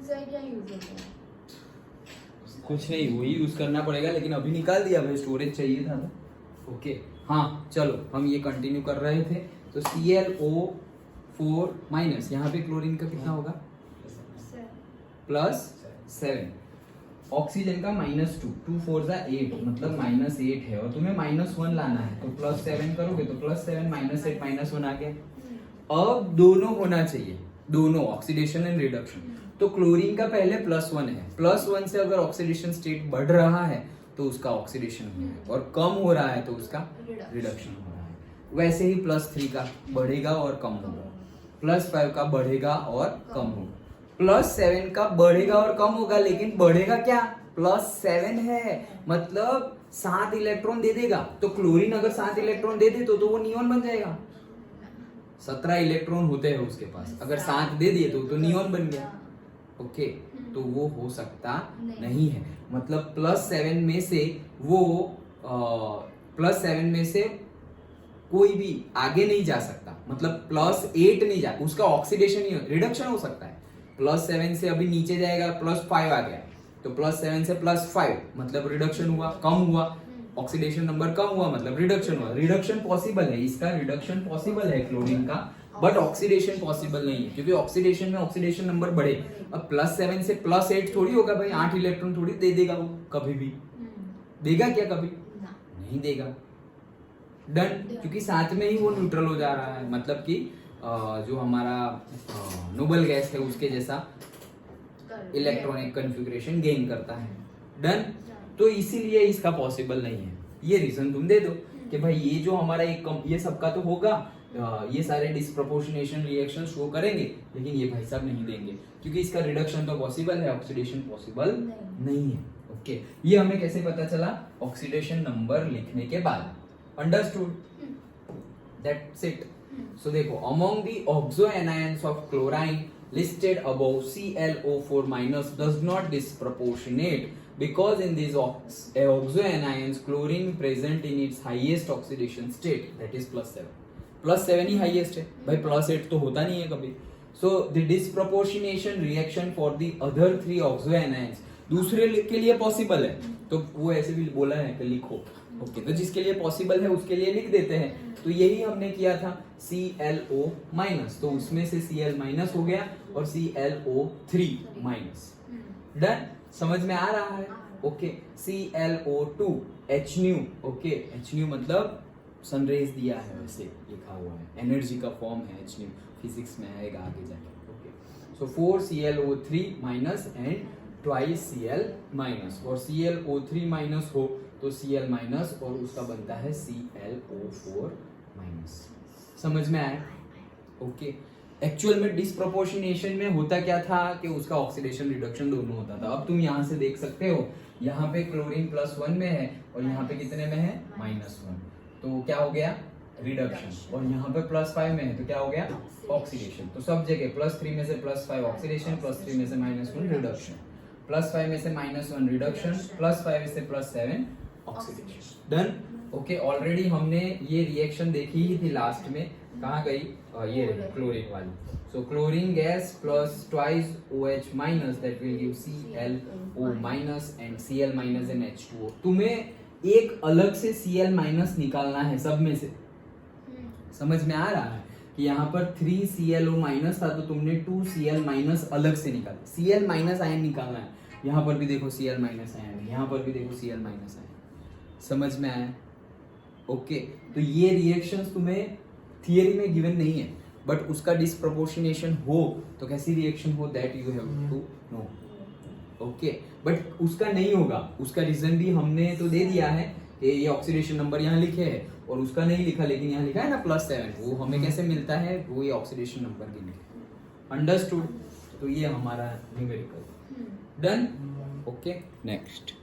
क्या यूज होता है? कुछ नहीं, वही यूज करना पड़ेगा, लेकिन अभी निकाल दिया भाई, स्टोरेज चाहिए था तो। ओके हाँ चलो हम ये कंटिन्यू कर रहे थे। तो ClO4 माइनस, यहाँ पे क्लोरीन का कितना होगा? +7। ऑक्सीजन का -2, 2 4 जा 8, मतलब -8 है, और तुम्हें -1 लाना है, तो +7 करोगे तो +7 -8 -1 आ गया। अब दोनों होना चाहिए, दोनों ऑक्सीडेशन एंड रिडक्शन। तो क्लोरीन का पहले +1 है, +1 से अगर ऑक्सीडेशन स्टेट बढ़ रहा है तो उसका ऑक्सीडेशन हो रहा है, और कम हो रहा है तो उसका रिडक्शन हो रहा है। वैसे ही +3 का बढ़ेगा और कम होगा, +5 का बढ़ेगा और कम होगा, +7 का बढ़ेगा और कम होगा, लेकिन बढ़ेगा क्या? +7 है, मतलब 7 इलेक्ट्रॉन दे देगा। तो क्लोरीन अगर 7 इलेक्ट्रॉन दे दे तो वो नियोन बन जाएगा। 17 इलेक्ट्रॉन होते हैं उसके पास, अगर 7 दे दिए तो नियोन बन गया। ओके तो वो हो सकता नहीं है, मतलब +7 में से वो +7 में से कोई भी आगे नहीं जा सकता, मतलब +8 नहीं जा, उसका ऑक्सीडेशन ही रिडक्शन हो सकता है। +7 से अभी नीचे जाएगा, +5 आ गया, तो +7 से +5 मतलब रिडक्शन हुआ, कम हुआ, ऑक्सीडेशन नंबर कम हुआ मतलब रिडक्शन हुआ। रिडक्शन पॉसिबल है, इसका रिडक्शन पॉसिबल है क्लोरीन का, बट ऑक्सीडेशन पॉसिबल नहीं है, क्योंकि ऑक्सीडेशन में ऑक्सीडेशन नंबर बढ़े। अब +7 से +8 थोड़ी होगा भाई, 8 इलेक्ट्रॉन थोड़ी दे देगा वो, कभी भी देगा क्या? कभी नहीं देगा। डन, क्योंकि साथ में ही वो न्यूट्रल हो जा रहा है, मतलब कि जो हमारा नोबल गैस है उसके जैसा इलेक्ट्रॉनिक कन्फिगरेशन गेन करता है। डन, तो इसीलिए इसका पॉसिबल नहीं है। ये रीजन तुम दे दो कि भाई ये जो हमारा ये सबका तो होगा, ये सारे डिस्प्रोपोर्शनेशन रिएक्शन शो करेंगे, लेकिन ये भाई साहब नहीं देंगे, क्योंकि इसका रिडक्शन तो पॉसिबल है, ऑक्सीडेशन पॉसिबल नहीं है। ओके, ये हमें कैसे पता चला? ऑक्सीडेशन नंबर लिखने के बाद। अंडरस्टूड? That's it. सो देखो, among the oxo anions of chlorine listed above, ClO4- does not disproportionate because in these oxo anions chlorine present in its highest oxidation state, that is +7। +7 he highest है भाई, +8 तो होता नहीं है कभी। So the disproportionation reaction for the other 3 oxo anions दूसरे के लिए पॉसिबल है, तो वो ऐसे भी बोला है कि लिखो। ओके, तो जिसके लिए पॉसिबल है उसके लिए लिख देते हैं। तो यही हमने किया था, ClO-, तो उसमें से Cl- हो गया और ClO3-। डन, समझ में आ रहा है? Okay, ClO2 Hν, okay, Hν मतलब सनरेज दिया है, वैसे लिखा हुआ है, एनर्जी का फॉर्म है Hν, फिजिक्स में आएगा आगे जाके। Okay, so 4 ClO3- and twice Cl-, और ClO3- हो तो Cl- और उसका बनता है ClO4-। समझ में आया? ओके, एक्चुअल में डिस्प्रोपोर्शनेशन में होता क्या था कि उसका ऑक्सीडेशन रिडक्शन दोनों होता था। अब तुम यहाँ से देख सकते हो, यहाँ पे क्लोरीन +1 में है और यहाँ पे कितने में है? -1, तो क्या हो गया? रिडक्शन। और यहाँ पे +5 में है तो क्या हो गया? ऑक्सीडेशन। तो सब जगह +3 में से +5 ऑक्सीडेशन, +3 में से -1 रिडक्शन, +5 में से -1 रिडक्शन, +5 में से +7 ऑक्सीडेशन। डन। ओके, ऑलरेडी हमने ये रिएक्शन देखी ही थी लास्ट में, कहाँ गई? ये रही क्लोरीन वाली। So chlorine gas plus twice OH- that will give ClO- and Cl- and H2O। तुम्हें एक अलग से Cl- निकालना है सब में से। समझ में आ रहा है कि यहाँ पर 3 ClO- था, तो तुमने 2 Cl- अलग से निकाला, Cl- आयन निकालना है। यहाँ पर भी देखो Cl- आयन, यहाँ पर भी देखो Cl- आयन। समझ में आया? ओके, तो ये रिएक्शंस तुम्हें थियरी में गिवन नहीं है, बट उसका डिस्प्रोपोर्शनेशन हो तो कैसी रिएक्शन हो, that you have to know. Okay, but उसका नहीं होगा, उसका रीजन भी हमने तो दे दिया है कि ये ऑक्सीडेशन नंबर यहाँ लिखे है और उसका नहीं लिखा, लेकिन यहाँ लिखा है ना +7, वो हमें कैसे मिलता है? वो ये ऑक्सीडेशन नंबर के लिए। अंडरस्टूड? तो ये हमारा न्यूमेरिकल। डन। Okay, next.